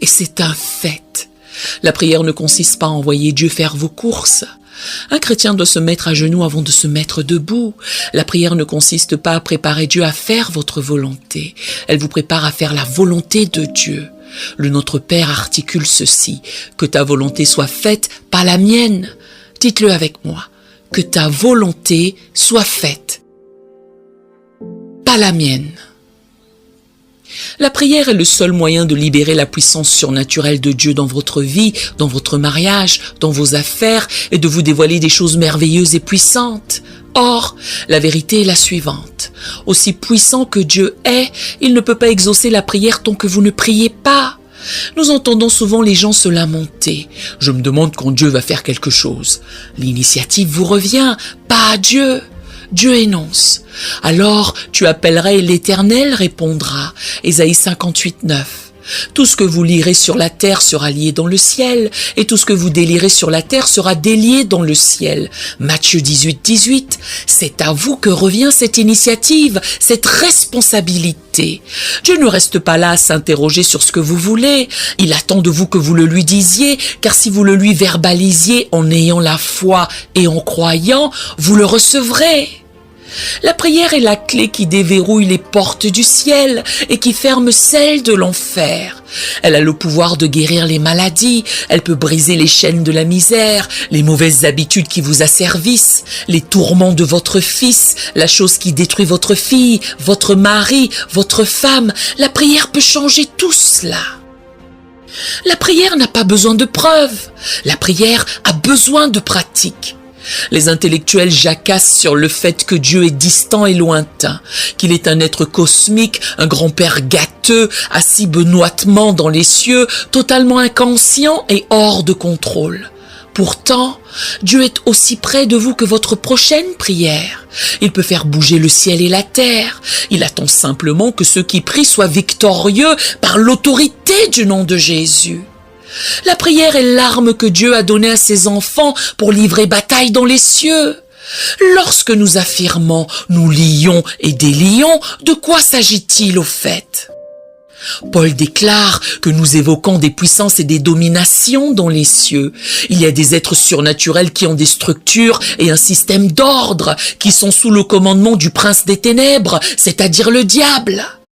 Et c'est un fait. La prière ne consiste pas à envoyer Dieu faire vos courses. Un chrétien doit se mettre à genoux avant de se mettre debout. La prière ne consiste pas à préparer Dieu à faire votre volonté. Elle vous prépare à faire la volonté de Dieu. Le Notre Père articule ceci: que ta volonté soit faite, pas la mienne. Dites-le avec moi: que ta volonté soit faite, pas la mienne. La prière est le seul moyen de libérer la puissance surnaturelle de Dieu dans votre vie, dans votre mariage, dans vos affaires, et de vous dévoiler des choses merveilleuses et puissantes. Or, la vérité est la suivante: aussi puissant que Dieu est, il ne peut pas exaucer la prière tant que vous ne priez pas. Nous entendons souvent les gens se lamenter. Je me demande quand Dieu va faire quelque chose. L'initiative vous revient, pas à Dieu. Dieu énonce: alors tu appelleras et l'Éternel répondra. Ésaïe 58, 9. Tout ce que vous lirez sur la terre sera lié dans le ciel, et tout ce que vous délirez sur la terre sera délié dans le ciel. Matthieu 18, 18. C'est à vous que revient cette initiative, cette responsabilité. Dieu ne reste pas là à s'interroger sur ce que vous voulez. Il attend de vous que vous le lui disiez, car si vous le lui verbalisiez en ayant la foi et en croyant, vous le recevrez. La prière est la clé qui déverrouille les portes du ciel et qui ferme celles de l'enfer. Elle a le pouvoir de guérir les maladies, elle peut briser les chaînes de la misère, les mauvaises habitudes qui vous asservissent, les tourments de votre fils, la chose qui détruit votre fille, votre mari, votre femme. La prière peut changer tout cela. La prière n'a pas besoin de preuves, la prière a besoin de pratique. Les intellectuels jacassent sur le fait que Dieu est distant et lointain, qu'il est un être cosmique, un grand-père gâteux, assis benoîtement dans les cieux, totalement inconscient et hors de contrôle. Pourtant, Dieu est aussi près de vous que votre prochaine prière. Il peut faire bouger le ciel et la terre. Il attend simplement que ceux qui prient soient victorieux par l'autorité du nom de Jésus. La prière est l'arme que Dieu a donnée à ses enfants pour livrer bataille dans les cieux. Lorsque nous affirmons « nous lions et délions », de quoi s'agit-il au fait? Paul déclare que nous évoquons des puissances et des dominations dans les cieux. Il y a des êtres surnaturels qui ont des structures et un système d'ordre, qui sont sous le commandement du prince des ténèbres, c'est-à-dire le diable.